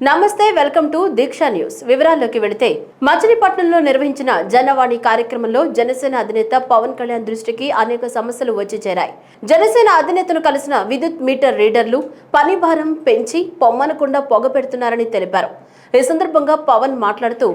నమస్తే, welcome to Deeksha news. వివరాల్లోకి వెళితే మచిలీపట్నంలో నిర్వహించిన జనవాణి కార్యక్రమంలో జనసేన అధినేత పవన్ కళ్యాణ్ దృష్టికి అనేక సమస్యలు వచ్చి చేరాయి. జనసేన అధినేతను కలిసిన విద్యుత్ మీటర్ రీడర్లు పని భారం పెంచి పొమ్మనకుండా పొగ పెడుతున్నారని తెలిపారు. ఈ సందర్భంగా పవన్ మాట్లాడుతూ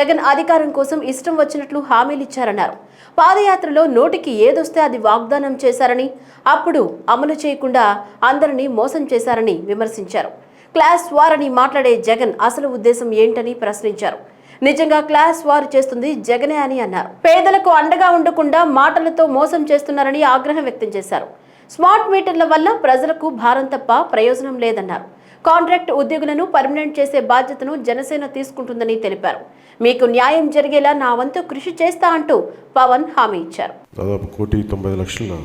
జగన్ అధికారం కోసం ఇష్టం వచ్చినట్లు హామీలిచ్చారన్నారు. పాదయాత్రలో నోటికి ఏదొస్తే అది వాగ్దానం చేశారని, అప్పుడు అమలు చేయకుండా అందరినీ మోసం చేశారని విమర్శించారు. క్లాస్ వార్ అని మాట్లాడే జగన్ అసలు ఉద్దేశం ఏంటని ప్రశ్నించారు. నిజంగా క్లాస్ వార్ చేస్తుంది జగనే అని అన్నారు. పేదలకు అండగా ఉండకుండా మాటలతో మోసం చేస్తున్నారని ఆగ్రహం వ్యక్తం చేశారు. స్మార్ట్ మీటర్ల వల్ల ప్రజలకు భారం తప్ప ప్రయోజనం లేదన్నారు. కాంట్రాక్ట్ ఉద్యోగులను పర్మనెంట్ చేసే బాధ్యతను జనసేన తీసుకుంటుందని తెలిపారు. మీకు న్యాయం జరిగేలా నా వంతు కృషి చేస్తా అంటూ పవన్ హామీ ఇచ్చారు. దాదాపు 1,90,00,000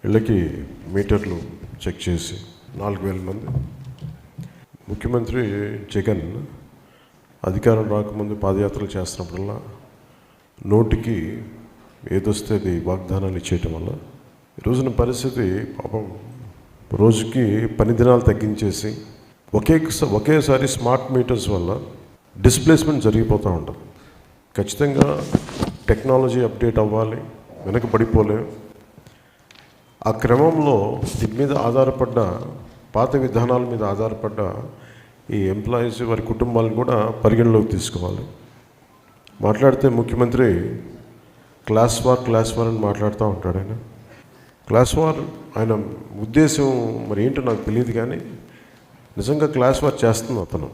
ఇళ్ళకి మీటర్లు చెక్ చేసి 4,000 మంది. ముఖ్యమంత్రి జగన్ అధికారం రాకముందు పాదయాత్రలు చేస్తున్నప్పుడల్లా నోటికి ఏదొస్తే అది వాగ్దానాలు ఇచ్చేయటం వల్ల ఈరోజున పరిస్థితి పాపం రోజుకి పని దినాలు తగ్గించేసి ఒకేసారి స్మార్ట్ మీటర్స్ వల్ల డిస్ప్లేస్మెంట్ జరిగిపోతూ ఉంటుంది. ఖచ్చితంగా టెక్నాలజీ అప్డేట్ అవ్వాలి, వెనకబడిపోలేం. ఆ క్రమంలో దీని మీద ఆధారపడ్డ పాత విధానాల మీద ఆధారపడ్డ ఈ ఎంప్లాయీస్ వారి కుటుంబాలను కూడా పరిగణలోకి తీసుకోవాలి. మాట్లాడితే ముఖ్యమంత్రి క్లాస్ వార్ అని మాట్లాడుతూ ఉంటాడు. ఆయన క్లాస్ వార్ ఆయన ఉద్దేశం మరి ఏంటో నాకు తెలియదు, కానీ నిజంగా క్లాస్ వార్ చేస్తుంది అతను.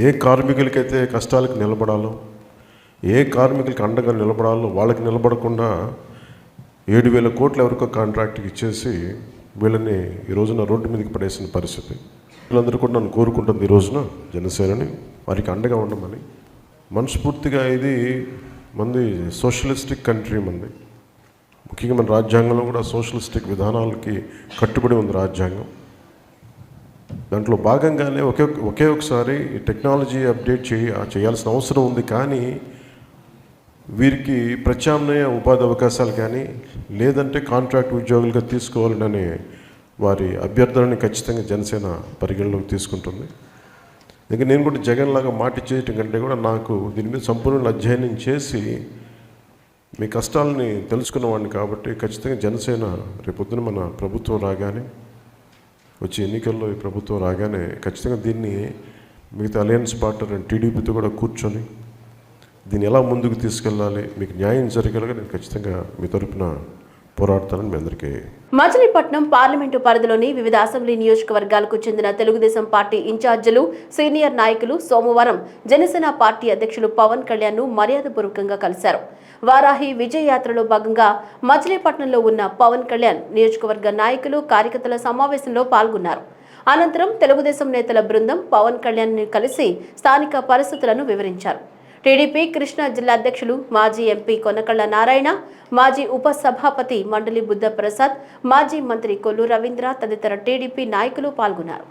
ఏ కార్మికులకైతే కష్టాలకు నిలబడాలో, ఏ కార్మికులకి అండగా నిలబడాలో వాళ్ళకి నిలబడకుండా 7,000 కోట్లు ఎవరికో కాంట్రాక్ట్కి ఇచ్చేసి వీళ్ళని ఈ రోజున రోడ్డు మీదకి పడేసిన పరిస్థితి. వీళ్ళందరూ కూడా నన్ను కోరుకుంటుంది ఈ రోజున జనసేనని వారికి అండగా ఉండమని మనస్ఫూర్తిగా. ఇది మంది సోషలిస్టిక్ కంట్రీ మంది. ముఖ్యంగా మన రాజ్యాంగంలో కూడా సోషలిస్టిక్ విధానాలకి కట్టుబడి ఉంది రాజ్యాంగం. దాంట్లో భాగంగానే ఒకే ఒకసారి టెక్నాలజీ అప్డేట్ చేయాల్సిన అవసరం ఉంది. కానీ వీరికి ప్రత్యామ్నాయ ఉపాధి అవకాశాలు కానీ లేదంటే కాంట్రాక్ట్ ఉద్యోగులుగా తీసుకోవాలనే వారి అభ్యర్థనని ఖచ్చితంగా జనసేన పరిగణలోకి తీసుకుంటుంది. ఇంకా నేను కూడా జగన్ లాగా మాట చేయటం కంటే కూడా నాకు దీని మీద సంపూర్ణ అధ్యయనం చేసి మీ కష్టాలని తెలుసుకున్నవాడిని కాబట్టి ఖచ్చితంగా జనసేన రేపొద్దున మన ప్రభుత్వం రాగానే, వచ్చే ఎన్నికల్లో ఈ ప్రభుత్వం రాగానే ఖచ్చితంగా దీన్ని మిగతా అలయన్స్ పార్ట్నర్ టీడీపీతో కూడా కూర్చొని దీన్ని ఎలా ముందుకు తీసుకెళ్ళాలి, మీకు న్యాయం జరిగేలాగా నేను ఖచ్చితంగా మీ తరపున పోరాడతానని మీ అందరికీ. మచిలీపట్నం పార్లమెంటు పరిధిలోని వివిధ అసెంబ్లీ నియోజకవర్గాలకు చెందిన తెలుగుదేశం పార్టీ ఇన్ఛార్జీలు, సీనియర్ నాయకులు సోమవారం జనసేన పార్టీ అధ్యక్షులు పవన్ కళ్యాణ్ ను మర్యాదపూర్వకంగా కలిశారు. వారాహి విజయ యాత్రలో భాగంగా మచిలీపట్నంలో ఉన్న పవన్ కళ్యాణ్ నియోజకవర్గ నాయకులు, కార్యకర్తల సమావేశంలో పాల్గొన్నారు. అనంతరం తెలుగుదేశం నేతల బృందం పవన్ కళ్యాణ్ ని కలిసి స్థానిక పరిస్థితులను వివరించారు. టీడీపీ కృష్ణా జిల్లా అధ్యక్షులు, మాజీ ఎంపీ కొనకళ్ళ నారాయణ, మాజీ ఉపసభాపతి మండలి బుద్ధ ప్రసాద్, మాజీ మంత్రి కొల్లు రవీంద్ర తదితర టీడీపీ నాయకులు పాల్గొన్నారు.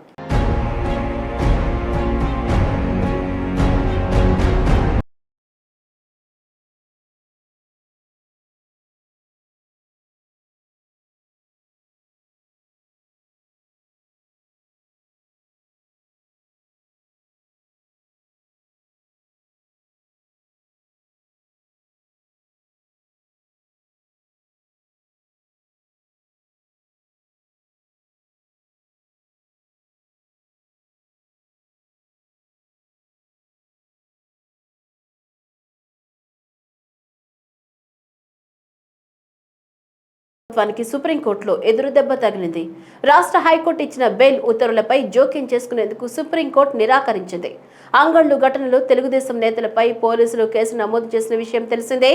సుప్రీంకోర్టులో ఎదురుదెబ్బ తగిలింది. రాష్ట్ర హైకోర్టు ఇచ్చిన బెయిల్ ఉత్తర్వులపై జోక్యం చేసుకునేందుకు సుప్రీంకోర్టు నిరాకరించింది. అంగళ్లు ఘటనలో తెలుగుదేశం నేతలపై పోలీసులు కేసు నమోదు చేసిన విషయం తెలిసిందే.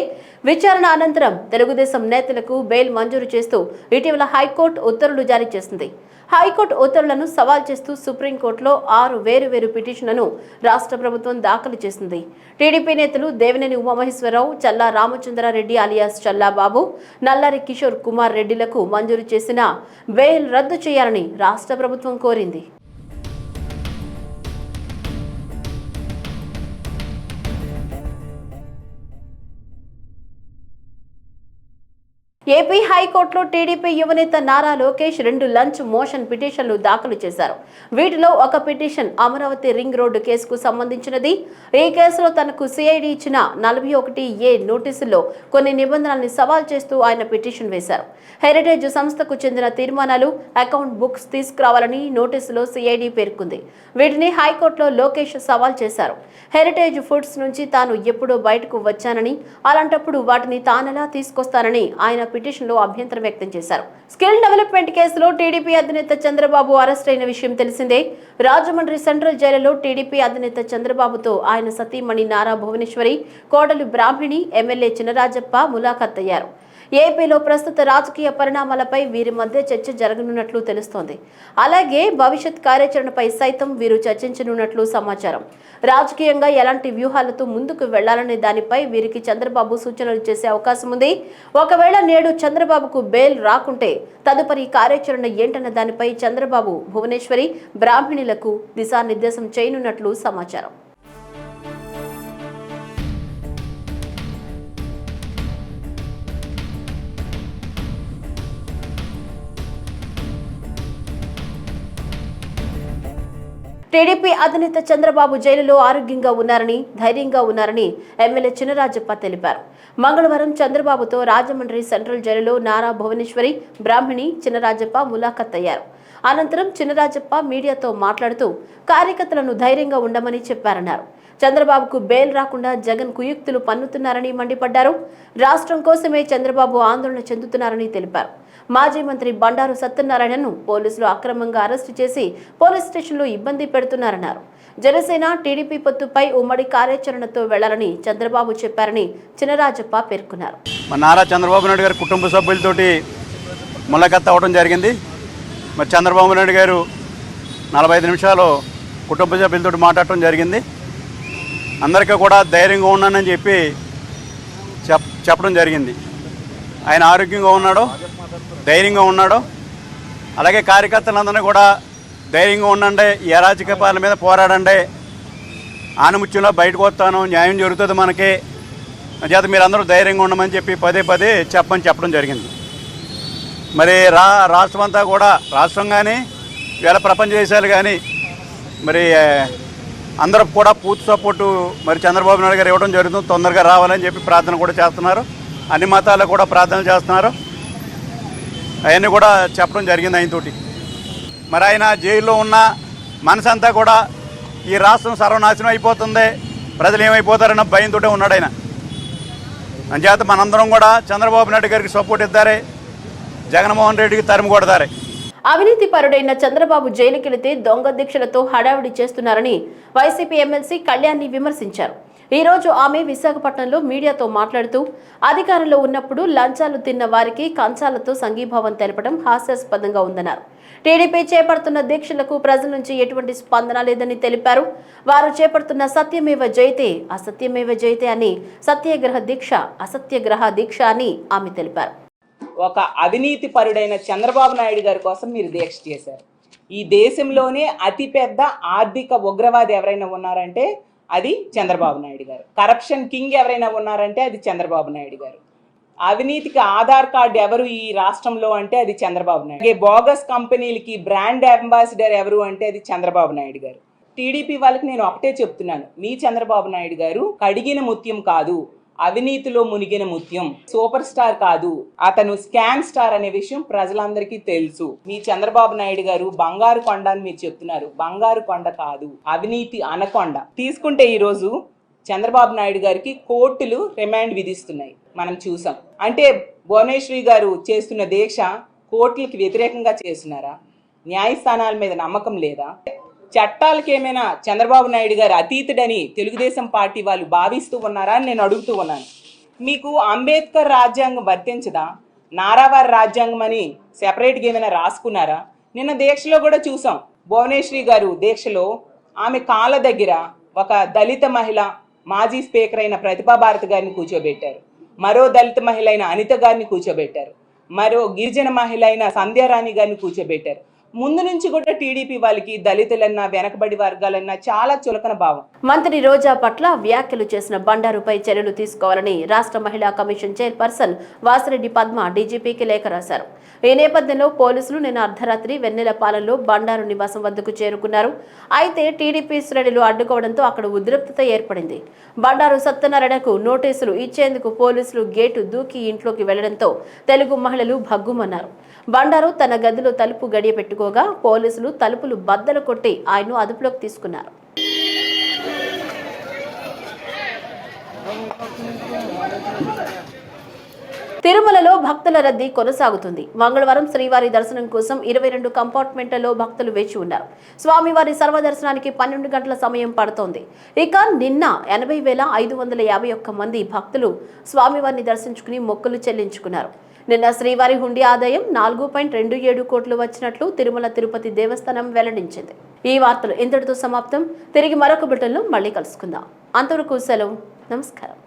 విచారణ అనంతరం తెలుగుదేశం నేతలకు బెయిల్ మంజూరు చేస్తూ ఇటీవల హైకోర్టు ఉత్తర్వులు జారీ చేసింది. హైకోర్టు ఉత్తర్వులను సవాల్ చేస్తూ సుప్రీంకోర్టులో 6 వేరు పిటిషన్లను రాష్ట్ర ప్రభుత్వం దాఖలు చేసింది. టీడీపీ నేతలు దేవినేని ఉమామహేశ్వరరావు, చల్లా రామచంద్రారెడ్డి అలియాస్ చల్లాబాబు, నల్లారి కిషోర్ కుమార్ రెడ్డిలకు మంజూరు చేసిన బెయిల్ రద్దు చేయాలని రాష్ట్ర ప్రభుత్వం కోరింది. ఏపీ హైకోర్టులో టీడీపీ యువనేత నారా లోకేష్ 2 లంచ్ మోషన్ పిటిషన్లు దాఖలు చేశారు. వీటిలో ఒక పిటిషన్ అమరావతి రింగ్ రోడ్డు కేసుకు సంబంధించినది. ఈ కేసులో తనకు సిఐడి ఇచ్చిన 41A నోటీసుల్లో కొన్ని నిబంధనల్ని సవాల్ చేస్తూ ఆయన పిటిషన్ వేశారు. హెరిటేజ్ సంస్థకు చెందిన తీర్మానాలు, అకౌంట్ బుక్స్ తీసుకురావాలని నోటీసులో సిఐడి పేర్కొంది. వీటిని హైకోర్టులో లోకేష్ సవాల్ చేశారు. హెరిటేజ్ ఫుడ్స్ నుంచి తాను ఎప్పుడో బయటకు వచ్చానని, అలాంటప్పుడు వాటిని తానెలా తీసుకొస్తానని ఆయన పిటిషన్లో అభ్యంతరం వ్యక్తం చేశారు. స్కిల్ డెవలప్మెంట్ కేసులో టీడీపీ అధినేత చంద్రబాబు అరెస్ట్ అయిన విషయం తెలిసిందే. రాజమండ్రి సెంట్రల్ జైలులో టీడీపీ అధినేత చంద్రబాబుతో ఆయన సతీమణి నారా భువనేశ్వరి, కోడలు బ్రాహ్మణి, ఎమ్మెల్యే చినరాజప్ప ములాఖత్ అయ్యారు. ఏపీలో ప్రస్తుత రాజకీయ పరిణామాలపై వీరి మధ్య చర్చ జరగనున్నట్లు తెలుస్తోంది. అలాగే భవిష్యత్ కార్యాచరణపై సైతం వీరు చర్చించనున్నట్లు సమాచారం. రాజకీయంగా ఎలాంటి వ్యూహాలతో ముందుకు వెళ్లాలనే దానిపై వీరికి చంద్రబాబు సూచనలు చేసే అవకాశం ఉంది. ఒకవేళ నేడు చంద్రబాబుకు బెయిల్ రాకుంటే తదుపరి కార్యాచరణ ఏంటన్న దానిపై చంద్రబాబు, భువనేశ్వరి, బ్రాహ్మణులకు దిశానిర్దేశం చేయనున్నట్లు సమాచారం. టీడీపీ అధినేత చంద్రబాబు జైలులో ఆరోగ్యంగా ఉన్నారని, ధైర్యంగా ఉన్నారని ఎమ్మెల్యే చినరాజప్ప తెలిపారు. మంగళవారం చంద్రబాబుతో రాజమండ్రి సెంట్రల్ జైలులో నారా భువనేశ్వరి, బ్రాహ్మణి, చినరాజప్ప ములాఖత్ అయ్యారు. అనంతరం చినరాజప్ప మీడియాతో మాట్లాడుతూ కార్యకర్తలను ధైర్యంగా ఉండమని చెప్పారన్నారు. చంద్రబాబుకు బెయిల్ రాకుండా జగన్ కుయుక్తులు పన్నుతున్నారని మండిపడ్డారు. రాష్ట్రం కోసమే చంద్రబాబు ఆందోళన చెందుతున్నారని తెలిపారు. మాజీ మంత్రి బండారు సత్యనారాయణను పోలీసులు అక్రమంగా అరెస్టు చేసి పోలీస్ స్టేషన్లో ఇబ్బంది పెడుతున్నారన్నారు. జనసేన, టీడీపీ పొత్తుపై ఉమ్మడి కార్యాచరణతో వెళ్లాలని చంద్రబాబు చెప్పారని చినరాజప్ప పేర్కొన్నారు. నారా చంద్రబాబు నాయుడు గారి కుటుంబ సభ్యులతోటి ములాఖత్ అవ్వడం జరిగింది. మరి చంద్రబాబు నాయుడు గారు 45 నిమిషాలు కుటుంబ సభ్యులతో మాట్లాడటం జరిగింది. అందరికీ కూడా ధైర్యంగా ఉన్నానని చెప్పి చెప్పడం జరిగింది. ఆయన ఆరోగ్యంగా ఉన్నాడో, ధైర్యంగా ఉన్నాడో, అలాగే కార్యకర్తలందరినీ కూడా ధైర్యంగా ఉండండి, ఈ అరాచక పాలన మీద పోరాడండి, ఆనుముత్యంలో బయటకు వస్తాను, న్యాయం జరుగుతుంది మనకి, చేత మీరందరూ ధైర్యంగా ఉండమని చెప్పి పదే పదే చెప్పడం జరిగింది. మరి రాష్ట్రం అంతా కూడా, రాష్ట్రం కానీ వేళ ప్రపంచ దేశాలు కానీ మరి అందరూ కూడా పూర్తి సపోర్టు మరి చంద్రబాబు నాయుడు గారు ఇవ్వడం జరుగుతుంది. తొందరగా రావాలని చెప్పి ప్రార్థన కూడా చేస్తున్నారు. అన్ని మతాలకు కూడా ప్రార్థనలు చేస్తున్నారు. అవన్నీ కూడా చెప్పడం జరిగింది ఆయనతోటి. మరి ఆయన జైల్లో ఉన్న మనసంతా కూడా ఈ రాష్ట్రం సర్వనాశనం అయిపోతుంది, ప్రజలు ఏమైపోతారన్న భయంతో ఉన్నాడు ఆయన. అంచేత మనందరం కూడా చంద్రబాబు నాయుడు గారికి సపోర్ట్ ఇద్దారే, జగన్మోహన్ రెడ్డికి తరిమి కొడతారే. అవినీతి పరుడైన చంద్రబాబు జైలుకెళితే దొంగ దీక్షలతో హడావిడి చేస్తున్నారని వైసీపీ ఎమ్మెల్సీ కళ్యాణ్ని విమర్శించారు. ఈ రోజు ఆమె విశాఖపట్నంలో మీడియాతో మాట్లాడుతూ అధికారంలో ఉన్నప్పుడు లంచాలు తిన్న వారికి కంచాలతో సంఘీభావం తెలపడం హాస్యాస్పదంగా ఉందన్నారు. టీడీపీ చేపడుతున్న దీక్షలకు ప్రజల నుంచి ఎటువంటి స్పందన లేదని తెలిపారు. వారు చేపడుతున్న సత్యమేవ జయతే అసత్యమేవ జయతే అని సత్యాగ్రహ దీక్ష, అసత్యగ్రహ దీక్ష అని ఆమె తెలిపారు. ఒక అవినీతి పరుడైన చంద్రబాబు నాయుడు గారి కోసం మీరు దీక్ష చేశారు. ఈ దేశంలోనే అతిపెద్ద ఆర్థిక ఉగ్రవాది ఎవరైనా ఉన్నారంటే అది చంద్రబాబు నాయుడు గారు. కరప్షన్ కింగ్ ఎవరైనా ఉన్నారంటే అది చంద్రబాబు నాయుడు గారు. అవినీతికి ఆధార్ కార్డు ఎవరు ఈ రాష్ట్రంలో అంటే అది చంద్రబాబు నాయుడు. బోగస్ కంపెనీలకి బ్రాండ్ అంబాసిడర్ ఎవరు అంటే అది చంద్రబాబు నాయుడు గారు. టీడీపీ వాళ్ళకి నేను ఒకటే చెప్తున్నాను, మీ చంద్రబాబు నాయుడు గారు కడిగిన ముత్యం కాదు, అవినీతిలో మునిగిన ముత్యం, సూపర్ స్టార్ కాదు, అతను స్కామ్ స్టార్ అనే విషయం ప్రజలందరికీ తెలుసు. మీ చంద్రబాబు నాయుడు గారు బంగారు కొండ అని మీరు చెప్తున్నారు, బంగారు కొండ కాదు, అవినీతి అనకొండ. తీసుకుంటే ఈ రోజు చంద్రబాబు నాయుడు గారికి కోర్టులు రిమాండ్ విధిస్తున్నాయి, మనం చూసాం. అంటే భువనేశ్వరి గారు చేస్తున్న దీక్ష కోర్టులకి వ్యతిరేకంగా చేస్తున్నారా? న్యాయస్థానాల మీద నమ్మకం లేదా? చట్టాలకి ఏమైనా చంద్రబాబు నాయుడు గారు అతీతుడని తెలుగుదేశం పార్టీ వాళ్ళు భావిస్తూ ఉన్నారా అని నేను అడుగుతూ ఉన్నాను. మీకు అంబేద్కర్ రాజ్యాంగం వర్తించదా? నారావారి రాజ్యాంగం అని సెపరేట్గా ఏమైనా రాసుకున్నారా? నిన్న దీక్షలో కూడా చూసాం. భువనేశ్వరి గారు దీక్షలో ఆమె కాళ్ళ దగ్గర ఒక దళిత మహిళ, మాజీ స్పీకర్ అయిన ప్రతిభా భారతి గారిని కూర్చోబెట్టారు, మరో దళిత మహిళ అయిన అనిత గారిని కూర్చోబెట్టారు, మరో గిరిజన మహిళ అయిన సంధ్యారాణి గారిని కూర్చోబెట్టారు. ముందు నుంచి కూడా టీడీపీ వాళ్ళకి దళితులన్నా వెనకబడి వర్గాలన్నా చాలా చులకన భావం. మంత్రి రోజా పట్ల వ్యాఖ్యలు చేసిన బండారుపై చర్యలు తీసుకోవాలని రాష్ట్ర మహిళా కమిషన్ చైర్పర్సన్ వాసిరెడ్డి పద్మ డీజీపీకి లేఖ రాశారు. ఈ నేపథ్యంలో పోలీసులు నిన్న అర్ధరాత్రి వెన్నెలపాలెంలో బండారు నివాసం వద్దకు చేరుకున్నారు. అయితే టీడీపీ శ్రేణులు అడ్డుకోవడంతో అక్కడ ఉద్రిక్తత ఏర్పడింది. బండారు సత్యనారాయణకు నోటీసులు ఇచ్చేందుకు పోలీసులు గేటు దూకి ఇంట్లోకి వెళ్లడంతో తెలుగు మహిళలు భగ్గుమన్నారు. బండారు తన గదిలో తలుపు గడియ పెట్టుకోగా పోలీసులు తలుపులు బద్దలు కొట్టి ఆయన్ను అదుపులోకి తీసుకున్నారు. తిరుమలలో భక్తుల రద్దీ కొనసాగుతుంది. మంగళవారం శ్రీవారి దర్శనం కోసం 22 కంపార్ట్మెంట్లలో భక్తులు వేచి ఉన్నారు. స్వామివారి సర్వదర్శనానికి 12 గంటల సమయం పడుతోంది. ఇక నిన్న 80,551 మంది భక్తులు స్వామివారిని దర్శించుకుని మొక్కులు చెల్లించుకున్నారు. నిన్న శ్రీవారి హుండీ ఆదాయం 4.27 కోట్లు వచ్చినట్లు తిరుమల తిరుపతి దేవస్థానం వెల్లడించింది. ఈ వార్తలు ఇంతటితో సమాప్తం. తిరిగి మరొక బులెటిన్లో మళ్ళీ కలుసుకుందాం. అంతవరకు సెలవు. నమస్కారం.